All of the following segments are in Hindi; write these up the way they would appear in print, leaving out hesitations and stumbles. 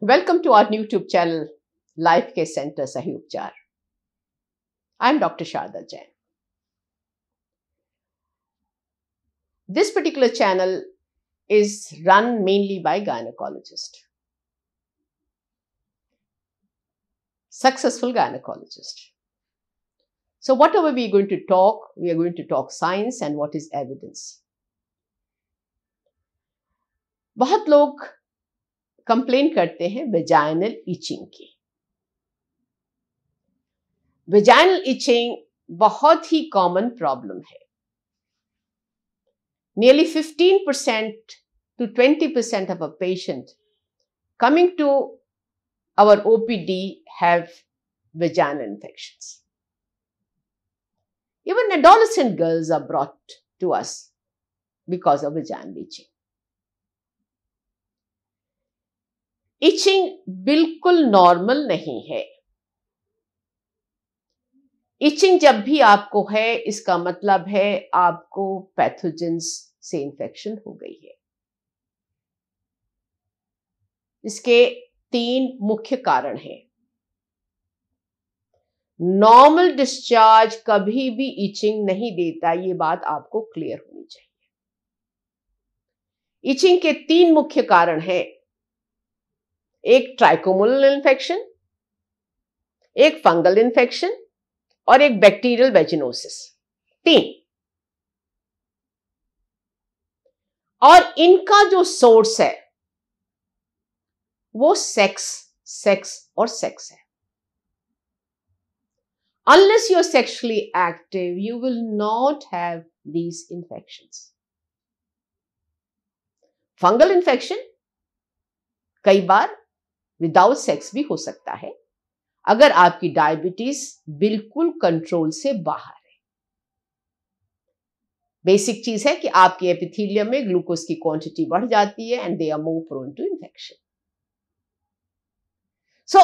Welcome to our YouTube channel, Life Care Center Sahi Upchar. I am Dr. Sharda Jain. This particular channel is run mainly by gynecologists, successful gynecologists. So whatever we are going to talk science and what is evidence. बहुत लोग कंप्लेन करते हैं वेजाइनल इचिंग की। वेजाइनल इचिंग बहुत ही कॉमन प्रॉब्लम है। Nearly 15% to 20% of a patient coming to our OPD have vaginal infections. Even adolescent girls are brought to us because of vaginal itching. Itching बिल्कुल नॉर्मल नहीं है। इचिंग जब भी आपको है, इसका मतलब है आपको पैथोजेंस से इंफेक्शन हो गई है। इसके 3 मुख्य कारण हैं। नॉर्मल डिस्चार्ज कभी भी इचिंग नहीं देता, ये बात आपको क्लियर होनी चाहिए। इचिंग के 3 मुख्य कारण हैं। एक ट्राइकोमोनल इन्फेक्शन, एक फंगल इन्फेक्शन और एक बैक्टीरियल वेजिनोसिस। 3। और इनका जो सोर्स है वो सेक्स है। Unless you are sexually active, you will not have these infections. Fungal infection कई बार विदाउट सेक्स भी हो सकता है, अगर आपकी डायबिटीज बिल्कुल कंट्रोल से बाहर है। बेसिक चीज है कि आपके एपिथेलियम में ग्लूकोज की क्वांटिटी बढ़ जाती है and they are more prone to infection. So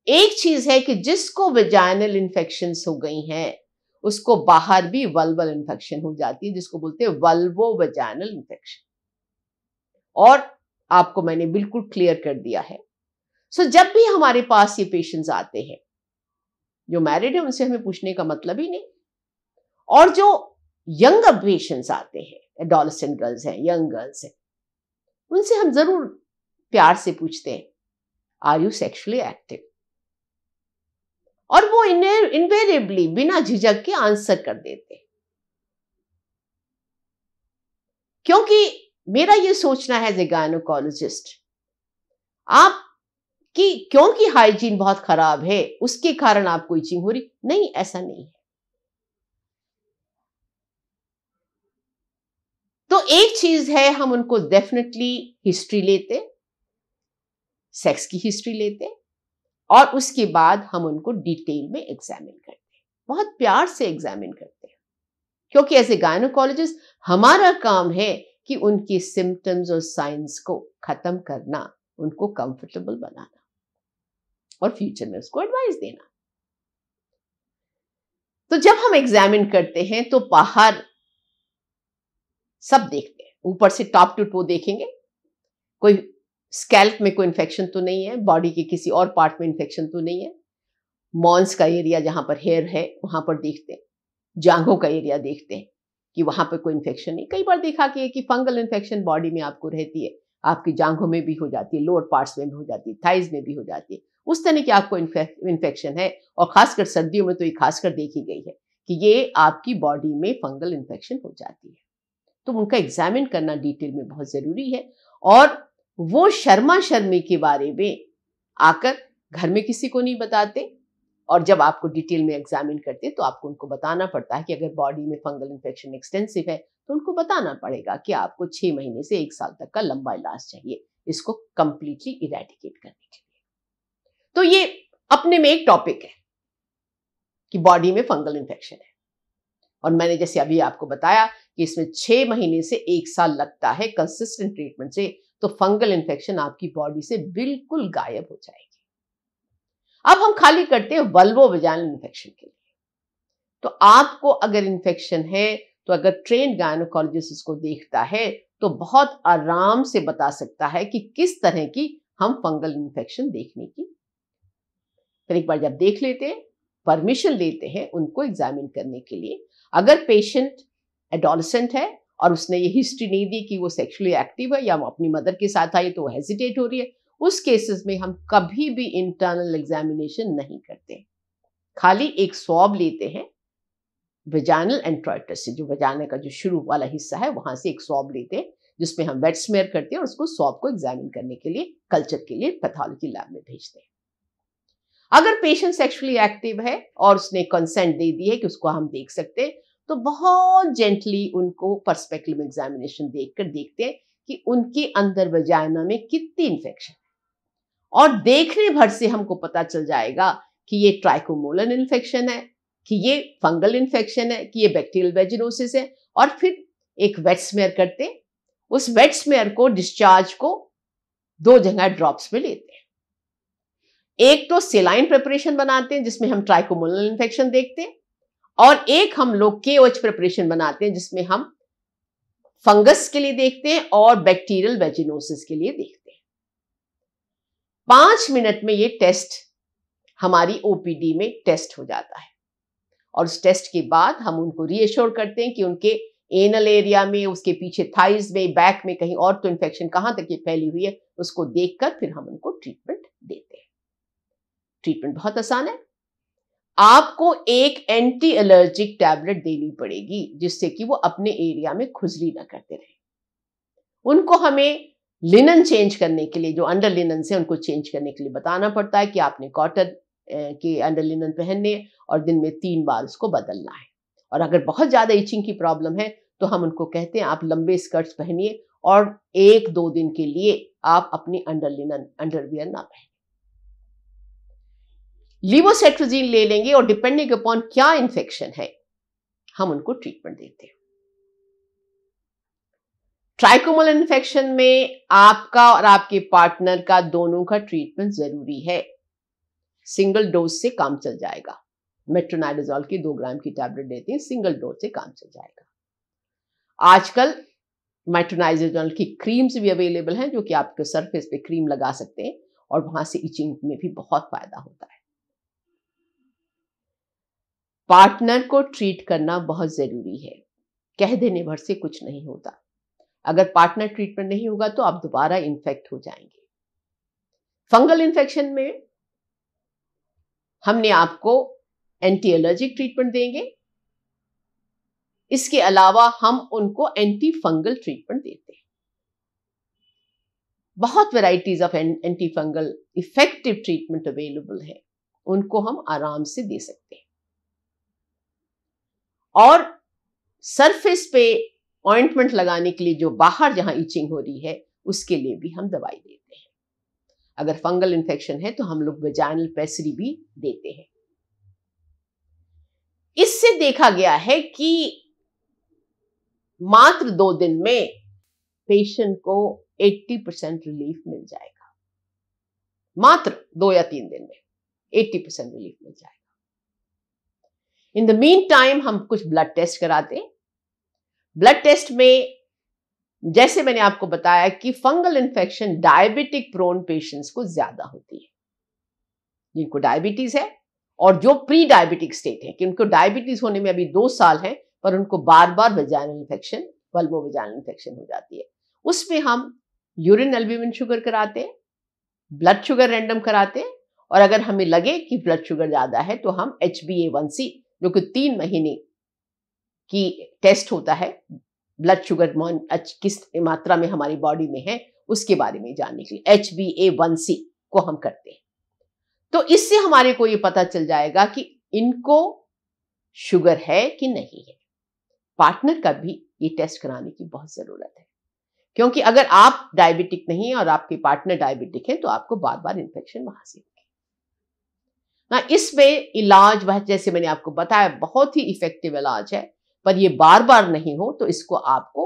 एक चीज है कि जिसको वेजाइनल इन्फेक्शंस हो गई हैं, उसको बाहर भी वल्वल इन्फेक्शन हो जाती है, जिसको बोलते हैं वल्वो वेजाइनल इन्फेक्शन। और आपको मैंने बिल्कुल क्लियर कर दिया है। सो जब भी हमारे पास ये पेशेंट्स आते हैं, जो मैरिड है उनसे हमें पूछने का मतलब ही नहीं, और जो यंग पेशेंट्स आते हैं, एडोलेसेंट गर्ल्स हैं, यंग गर्ल्स हैं, उनसे हम जरूर प्यार से पूछते हैं, आर यू सेक्सुअली एक्टिव? और वो इनवेरिएबली बिना झिझक के आंसर कर देते हैं। क्योंकि मेरा ये सोचना है एज ए गायनोकोलॉजिस्ट, आप कि क्योंकि हाइजीन बहुत खराब है उसके कारण आपको इचिंग हो रही, नहीं, ऐसा नहीं है। तो एक चीज है, हम उनको डेफिनेटली हिस्ट्री लेते, सेक्स की हिस्ट्री लेते, और उसके बाद हम उनको डिटेल में एग्जामिन करते हैं, बहुत प्यार से एग्जामिन करते हैं। क्योंकि एज ए गायनोकोलॉजिस्ट हमारा काम है कि उनके सिम्टम्स और साइंस को खत्म करना, उनको कंफर्टेबल बनाना और फ्यूचर में उसको एडवाइस देना। तो जब हम एग्जामिन करते हैं तो बाहर सब देखते हैं, ऊपर से टॉप टू टो देखेंगे, कोई स्कैल्प में कोई इन्फेक्शन तो नहीं है, बॉडी के किसी और पार्ट में इन्फेक्शन तो नहीं है, मॉन्स का एरिया जहां पर हेयर है वहां पर देखते हैं, जांघों का एरिया देखते हैं कि वहां पर कोई इन्फेक्शन नहीं। कई बार देखा कि फंगल इन्फेक्शन बॉडी में आपको रहती है, आपकी जांघों में भी हो जाती है, लोअर पार्ट्स में भी हो जाती है, थाइज में भी हो जाती है, उस तरह की आपको इन्फेक्शन है। और खासकर सर्दियों में तो ये खासकर देखी गई है कि ये आपकी बॉडी में फंगल इन्फेक्शन हो जाती है। तो उनका एग्जामिन करना डिटेल में बहुत जरूरी है। और वो शर्मा शर्मी के बारे में आकर घर में किसी को नहीं बताते, और जब आपको डिटेल में एग्जामिन करते तो आपको उनको बताना पड़ता है कि अगर बॉडी में फंगल इन्फेक्शन एक्सटेंसिव है तो उनको बताना पड़ेगा कि आपको 6 महीने से 1 साल तक का लंबा इलाज चाहिए इसको कंप्लीटली इरेडिकेट करने के लिए। तो ये अपने में एक टॉपिक है कि बॉडी में फंगल इन्फेक्शन है, और मैंने जैसे अभी आपको बताया कि इसमें 6 महीने से 1 साल लगता है कंसिस्टेंट ट्रीटमेंट से, तो फंगल इन्फेक्शन आपकी बॉडी से बिल्कुल गायब हो जाएगी। अब हम खाली करते हैं वल्वो वेजाइनल इन्फेक्शन के लिए। तो आपको अगर इन्फेक्शन है, तो अगर ट्रेन्ड गायनोकोलॉजिस्ट इसको देखता है तो बहुत आराम से बता सकता है कि किस तरह की हम फंगल इन्फेक्शन देखने की। फिर एक बार जब देख लेते हैं, परमिशन लेते हैं उनको एग्जामिन करने के लिए। अगर पेशेंट एडोलेसेंट है और उसने ये हिस्ट्री नहीं दी कि वो सेक्सुअली एक्टिव है या वो अपनी मदर के साथ आई तो वो हेजिटेट हो रही है, उस केसेस में हम कभी भी इंटरनल एग्जामिनेशन नहीं करते, खाली एक स्वॉब लेते हैं वेजाइनल एंट्राइटिस से, जो वेजाइना का जो शुरू वाला हिस्सा है वहां से एक स्वॉब लेते हैं, जिसमें हम वेट स्मेयर करते हैं और उसको स्वॉब को एग्जामिन करने के लिए कल्चर के लिए पैथोलॉजी लैब में भेजते हैं। अगर पेशेंट सेक्सुअली एक्टिव है और उसने कंसेंट दे दी है कि उसको हम देख सकते हैं, तो बहुत जेंटली उनको पर्सपेक्टिव एग्जामिनेशन देखकर देखते हैं कि उनके अंदर वेजाइना में कितनी इन्फेक्शन है, और देखने भर से हमको पता चल जाएगा कि ये ट्राइकोमोलन इन्फेक्शन है, कि ये फंगल इन्फेक्शन है, कि ये बैक्टीरियल वेजिनोसिस है। और फिर एक वेट स्मेयर करते हैं, उस वेट स्मेयर को डिस्चार्ज को 2 जगह ड्रॉप्स में लेते हैं। एक तो सेलाइन प्रिपरेशन बनाते हैं जिसमें हम ट्राइकोमोनल इन्फेक्शन देखते हैं, और एक हम लोग KOH प्रिपरेशन बनाते हैं जिसमें हम फंगस के लिए देखते हैं और बैक्टीरियल वेजिनोसिस के लिए देखते हैं। 5 मिनट में ये टेस्ट हमारी OPD में टेस्ट हो जाता है, और उस टेस्ट के बाद हम उनको रीएश्योर करते हैं कि उनके एनल एरिया में, उसके पीछे थाइज में, बैक में कहीं और तो इन्फेक्शन कहां तक ये फैली हुई है, उसको देखकर फिर हम उनको ट्रीटमेंट देते हैं। ट्रीटमेंट बहुत आसान है। आपको एक एंटी एलर्जिक टैबलेट देनी पड़ेगी जिससे कि वो अपने एरिया में खुजली ना करते रहे। उनको हमें लिनन चेंज करने के लिए, जो अंडर लिनन से उनको चेंज करने के लिए बताना पड़ता है कि आपने कॉटन के अंडर लिनन पहनने और दिन में 3 बार उसको बदलना है। और अगर बहुत ज्यादा इचिंग की प्रॉब्लम है तो हम उनको कहते हैं आप लंबे स्कर्ट्स पहनिए और 1-2 दिन के लिए आप अपनी अंडर लिनन अंडरवियर ना पहने। लिवोसेट्राजिन ले लेंगे और डिपेंडिंग अपॉन क्या इन्फेक्शन है हम उनको ट्रीटमेंट देते हैं। ट्राइकोमोनल इन्फेक्शन में आपका और आपके पार्टनर का दोनों का ट्रीटमेंट जरूरी है। सिंगल डोज से काम चल जाएगा। मेट्रोनाइडाजोल की 2 ग्राम की टैबलेट देते हैं, सिंगल डोज से काम चल जाएगा। आजकल मेट्रोनाइडाजोल की क्रीम्स भी अवेलेबल हैं जो कि आपके सरफेस पे क्रीम लगा सकते हैं और वहां से इचिंग में भी बहुत फायदा होता है। पार्टनर को ट्रीट करना बहुत जरूरी है, कह देने भर से कुछ नहीं होता। अगर पार्टनर ट्रीटमेंट नहीं होगा तो आप दोबारा इन्फेक्ट हो जाएंगे। फंगल इन्फेक्शन में हमने आपको एंटी एलर्जिक ट्रीटमेंट देंगे, इसके अलावा हम उनको एंटी फंगल ट्रीटमेंट देते हैं। बहुत varieties of anti fungal effective treatment available है, उनको हम आराम से दे सकते हैं। और सरफेस पे ऑइंटमेंट लगाने के लिए जो बाहर जहां इचिंग हो रही है उसके लिए भी हम दवाई देते हैं। अगर फंगल इन्फेक्शन है तो हम लोग वेजाइनल पेसरी भी देते हैं। इससे देखा गया है कि मात्र 2 दिन में पेशेंट को 80% रिलीफ मिल जाएगा। मात्र 2 या 3 दिन में 80% रिलीफ मिल जाएगा। इन द मीन टाइम हम कुछ ब्लड टेस्ट कराते हैं। ब्लड टेस्ट में जैसे मैंने आपको बताया कि fungal infection diabetic prone patients को ज्यादा होती है, जिनको डायबिटीज है और जो प्री डायबिटिक स्टेट है कि उनको डायबिटीज होने में अभी 2 साल है पर उनको बार बार वेजाइनल इन्फेक्शन, वल्वोवेजाइनल इन्फेक्शन हो जाती है। उसमें हम यूरिन एल्ब्यूमिन शुगर कराते हैं, ब्लड शुगर रैंडम कराते हैं, और अगर हमें लगे कि ब्लड शुगर ज्यादा है तो हम HbA1c जो कि 3 महीने की टेस्ट होता है, ब्लड शुगर किस मात्रा में हमारी बॉडी में है उसके बारे में जानने के लिए HbA1c को हम करते हैं। तो इससे हमारे को ये पता चल जाएगा कि इनको शुगर है कि नहीं है। पार्टनर का भी ये टेस्ट कराने की बहुत जरूरत है, क्योंकि अगर आप डायबिटिक नहीं है और आपके पार्टनर डायबिटिक है तो आपको बार बार इन्फेक्शन वहां से होगी ना। इसमें इलाज वह जैसे मैंने आपको बताया बहुत ही इफेक्टिव इलाज है, पर ये बार बार नहीं हो तो इसको आपको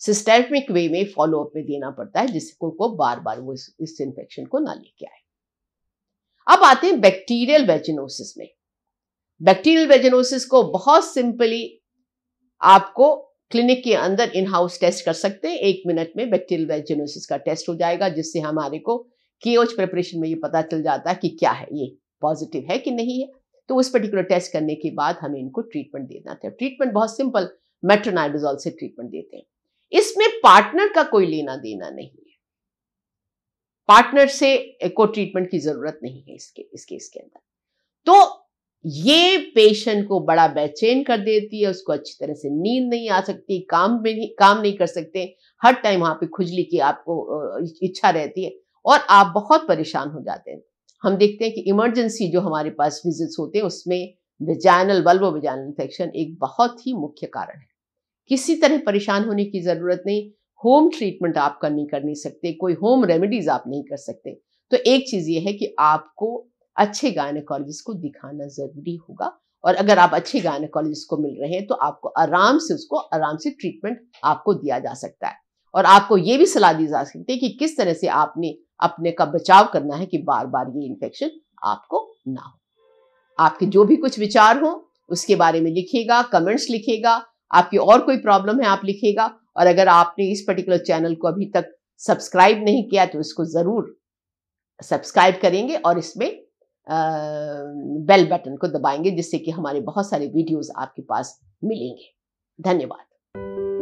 सिस्टेमिक वे में फॉलोअप में देना पड़ता है जिसको को बार बार वो इस इन्फेक्शन को ना लेके आए। अब आते हैं बैक्टीरियल वेजिनोसिस में। बैक्टीरियल वेजिनोसिस को बहुत सिंपली आपको क्लिनिक के अंदर इन हाउस टेस्ट कर सकते हैं। 1 मिनट में बैक्टीरियल वेजिनोसिस का टेस्ट हो जाएगा, जिससे हमारे को KOH प्रिपरेशन में ये पता चल जाता है कि क्या है, ये पॉजिटिव है कि नहीं है। तो उस पर्टिकुलर टेस्ट करने के बाद हमें इनको ट्रीटमेंट देना था। ट्रीटमेंट बहुत सिंपल, मेट्रोनाइडोजोल से ट्रीटमेंट देते हैं। इसमें पार्टनर का कोई लेना देना नहीं है, पार्टनर से को ट्रीटमेंट की जरूरत नहीं है इसके अंदर। तो ये पेशेंट को बड़ा बेचैन कर देती है, उसको अच्छी तरह से नींद नहीं आ सकती, काम नहीं कर सकते, हर टाइम वहां पे खुजली की आपको इच्छा रहती है और आप बहुत परेशान हो जाते हैं। हम देखते हैं कि इमरजेंसी जो हमारे पास विजिट्स होते हैं उसमें वल्वोवैजाइनल इन्फेक्शन एक बहुत ही मुख्य कारण है। किसी तरह परेशान होने की जरूरत नहीं, होम ट्रीटमेंट आप कर नहीं सकते, कोई होम रेमेडीज आप नहीं कर सकते। तो एक चीज ये है कि आपको अच्छे गायनेकोलॉजिस्ट को दिखाना जरूरी होगा, और अगर आप अच्छे गायनेकोलॉजिस्ट को मिल रहे हैं तो आपको आराम से ट्रीटमेंट आपको दिया जा सकता है। और आपको ये भी सलाह दी जा सकती है कि किस तरह से आपने अपने का बचाव करना है कि बार बार ये इन्फेक्शन आपको ना हो। आपके जो भी कुछ विचार हो उसके बारे में लिखिएगा, कमेंट्स लिखिएगा, आपकी और कोई प्रॉब्लम है आप लिखिएगा। और अगर आपने इस पर्टिकुलर चैनल को अभी तक सब्सक्राइब नहीं किया तो इसको जरूर सब्सक्राइब करेंगे और इसमें बेल बटन को दबाएंगे, जिससे कि हमारे बहुत सारे वीडियोस आपके पास मिलेंगे। धन्यवाद।